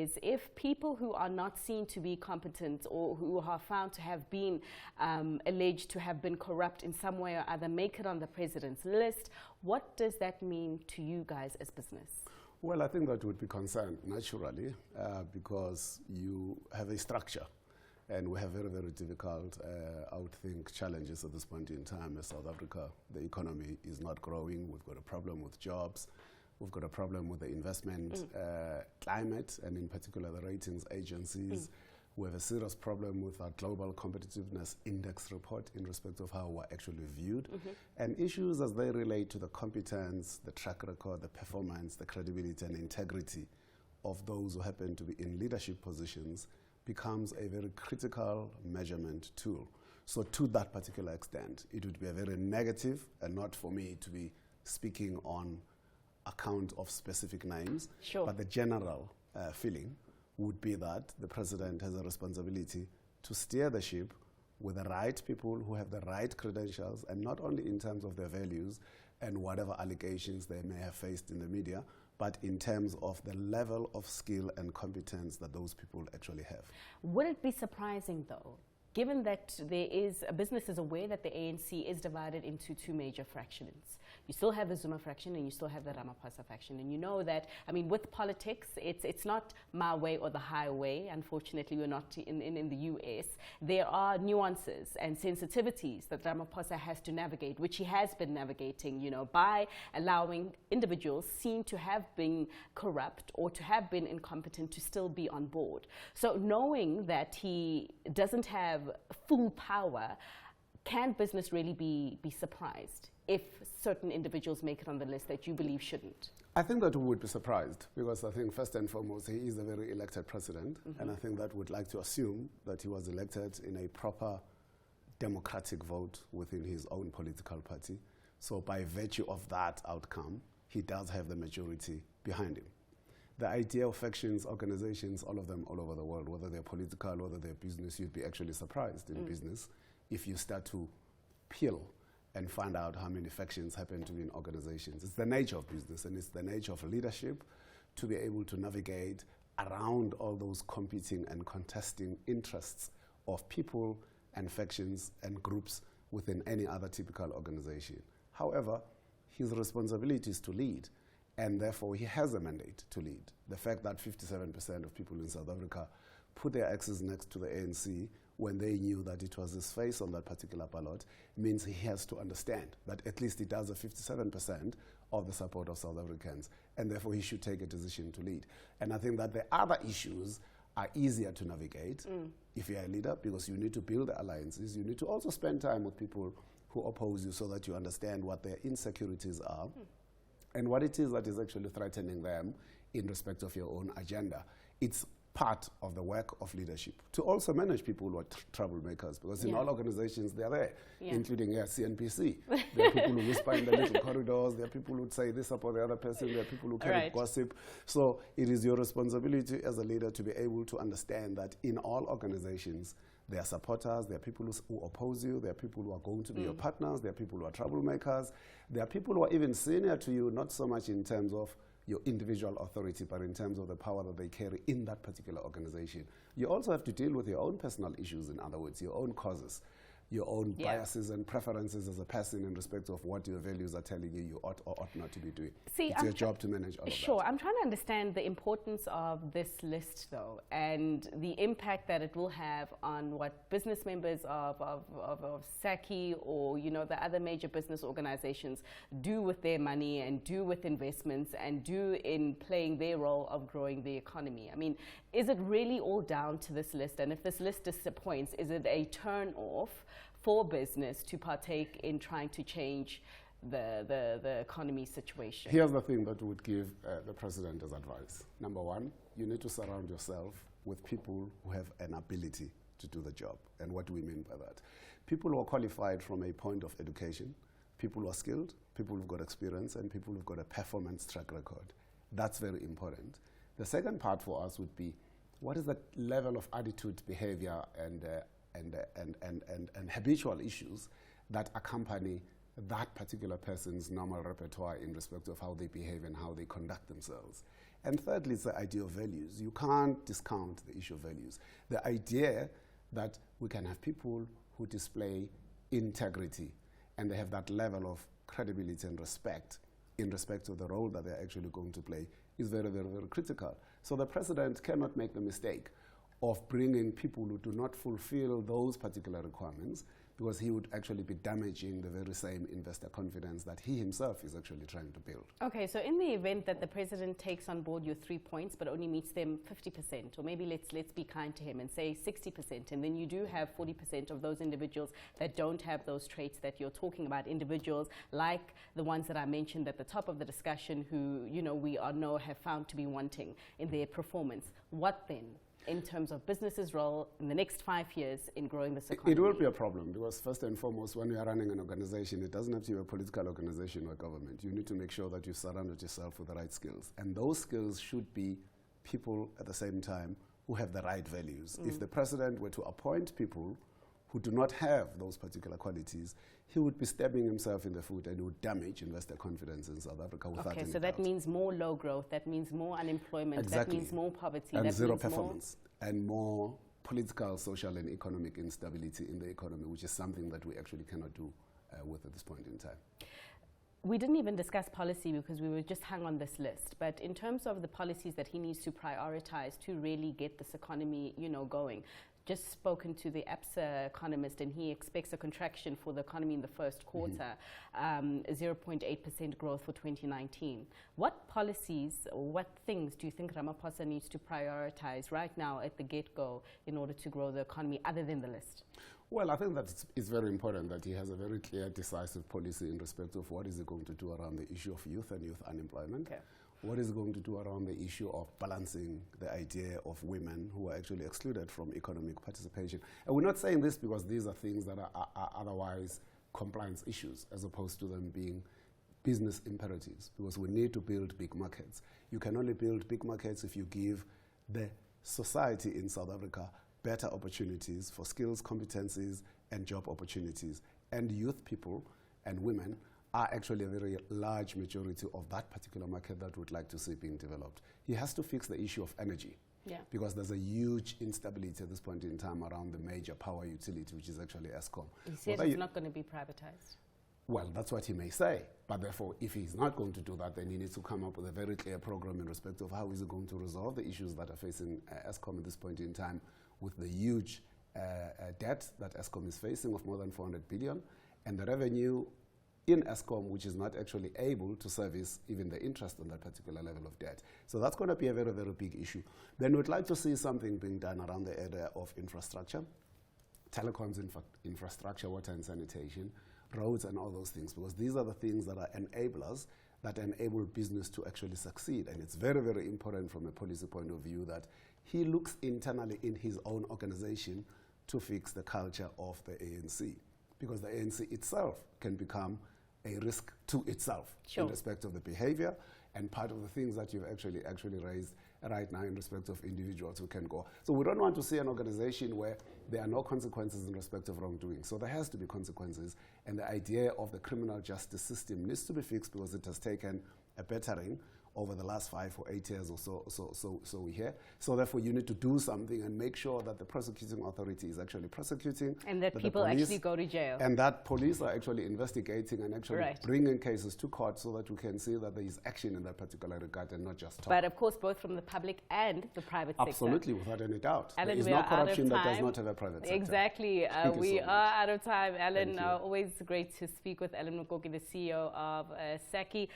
is if people who are not seen to be competent or who are found to have been alleged to have been corrupt in some way or other make it on the president's list, what does that mean to you guys as business? Well, I think that would be concerned naturally because you have a structure and we have very, very difficult, I would think, challenges at this point in time as South Africa. The economy is not growing. We've got a problem with jobs. We've got a problem with the investment climate, and in particular the ratings agencies. We have a serious problem with our Global Competitiveness Index report in respect of how we're actually viewed. And issues as they relate to the competence, the track record, the performance, the credibility and integrity of those who happen to be in leadership positions becomes a very critical measurement tool. So to that particular extent, it would be a very negative, and not for me to be speaking on account of specific names, but the general feeling would be that the president has a responsibility to steer the ship with the right people who have the right credentials, and not only in terms of their values and whatever allegations they may have faced in the media, but in terms of the level of skill and competence that those people actually have. Would it be surprising, though, given that there is, business is aware that the ANC is divided into two major fractions? You still have the Zuma faction and you still have the Ramaphosa faction. And you know that, I mean, with politics, it's not my way or the highway. Unfortunately, we're not in the US. There are nuances and sensitivities that Ramaphosa has to navigate, which he has been navigating, you know, by allowing individuals seen to have been corrupt or to have been incompetent to still be on board. So knowing that he doesn't have full power, can business really be surprised if certain individuals make it on the list that you believe shouldn't? I think that we would be surprised, because I think first and foremost he is a very elected president, and I think that we'd like to assume that he was elected in a proper democratic vote within his own political party. So by virtue of that outcome, he does have the majority behind him. The idea of factions, organizations, all of them all over the world, whether they're political, whether they're business, you'd be actually surprised in business if you start to peel and find out how many factions happen to be in organizations. It's the nature of business, and it's the nature of leadership to be able to navigate around all those competing and contesting interests of people and factions and groups within any other typical organization. However, his responsibility is to lead, and therefore he has a mandate to lead. The fact that 57% of people in South Africa put their X's next to the ANC when they knew that it was his face on that particular ballot means he has to understand that at least he does have 57% of the support of South Africans, and therefore he should take a decision to lead. And I think that the other issues are easier to navigate if you're a leader, because you need to build alliances. You need to also spend time with people who oppose you so that you understand what their insecurities are and what it is that is actually threatening them in respect of your own agenda. It's part of the work of leadership to also manage people who are troublemakers, because in all organizations they're there, including CNBC. There are people who whisper in the little corridors, there are people who say this about the other person, there are people who carry gossip. So it is your responsibility as a leader to be able to understand that in all organizations there are supporters, there are people who oppose you, there are people who are going to be your partners, there are people who are troublemakers, there are people who are even senior to you, not so much in terms of your individual authority, but in terms of the power that they carry in that particular organization. You also have to deal with your own personal issues, in other words, your own causes, your own biases and preferences as a person in respect of what your values are telling you you ought or ought not to be doing. See, it's your job to manage all of that. Sure, I'm trying to understand the importance of this list, though, and the impact that it will have on what business members of SACCI or, you know, the other major business organizations do with their money and do with investments and do in playing their role of growing the economy. I mean, is it really all down to this list? And if this list disappoints, is it a turn-off for business to partake in trying to change the economy situation? Here's the thing that would give the president as advice. Number one, you need to surround yourself with people who have an ability to do the job. And what do we mean by that? People who are qualified from a point of education, people who are skilled, people who've got experience, and people who've got a performance track record. That's very important. The second part for us would be, what is the level of attitude, behavior, and habitual issues that accompany that particular person's normal repertoire in respect of how they behave and how they conduct themselves. And thirdly, it's the idea of values. You can't discount the issue of values. The idea that we can have people who display integrity and they have that level of credibility and respect in respect to the role that they're actually going to play is very, very, very critical. So the president cannot make the mistake of bringing people who do not fulfill those particular requirements, because he would actually be damaging the very same investor confidence that he himself is actually trying to build. Okay, so in the event that the president takes on board your 3 points but only meets them 50%, or maybe let's be kind to him and say 60%, and then you do have 40% of those individuals that don't have those traits that you're talking about, individuals like the ones that I mentioned at the top of the discussion who, you know, we know have found to be wanting in their performance. What then? In terms of business's role in the next 5 years in growing this economy? It will be a problem, because first and foremost, when you are running an organization, it doesn't have to be a political organization or government. You need to make sure that you surrounded yourself with the right skills. And those skills should be people at the same time who have the right values. If the president were to appoint people who do not have those particular qualities, he would be stabbing himself in the foot and would damage investor confidence in South Africa without any doubt. Okay, so that means more low growth, that means more unemployment, exactly. That means more poverty. And that zero means performance, and more political, social, and economic instability in the economy, which is something that we actually cannot do with at this point in time. We didn't even discuss policy because we were just hung on this list. But in terms of the policies that he needs to prioritize to really get this economy, you know, going, just spoken to the APSA economist, and he expects a contraction for the economy in the first quarter, 0.8% growth for 2019. What policies or what things do you think Ramaphosa needs to prioritize right now at the get-go in order to grow the economy other than the list? Well, I think that it's very important that he has a very clear, decisive policy in respect of what is he going to do around the issue of youth and youth unemployment. Okay. What is he going to do around the issue of balancing the idea of women who are actually excluded from economic participation? And we're not saying this because these are things that are otherwise compliance issues, as opposed to them being business imperatives, because we need to build big markets. You can only build big markets if you give the society in South Africa better opportunities for skills, competencies, and job opportunities. And youth people and women are actually a very large majority of that particular market that would like to see being developed. He has to fix the issue of energy, because there's a huge instability at this point in time around the major power utility, which is actually Eskom. He said it's not going to be privatized. Well, that's what he may say. But therefore, if he's not going to do that, then he needs to come up with a very clear program in respect of how is he going to resolve the issues that are facing Eskom at this point in time, with the huge debt that Eskom is facing of more than 400 billion, and the revenue in Eskom, which is not actually able to service even the interest on that particular level of debt. So that's going to be a very, very big issue. Then we'd like to see something being done around the area of infrastructure, telecoms infrastructure, water and sanitation, roads and all those things, because these are the things that are enablers that enable business to actually succeed. And it's very, very important from a policy point of view that he looks internally in his own organization to fix the culture of the ANC, because the ANC itself can become a risk to itself in respect of the behavior and part of the things that you've actually raised right now in respect of individuals who can go. So we don't want to see an organization where there are no consequences in respect of wrongdoing. So there has to be consequences, and the idea of the criminal justice system needs to be fixed, because it has taken a battering over the last 5 or 8 years or so we hear. So therefore you need to do something and make sure that the prosecuting authority is actually prosecuting. And that people actually go to jail. And that police are actually investigating and actually bringing cases to court, so that we can see that there is action in that particular regard and not just talk. But of course both from the public and the private sector. Absolutely, without any doubt. Alan, there is no corruption that does not have a private sector. Exactly. We are out of time. Alan, always great to speak with Alan Mukoki, the CEO of SACCI.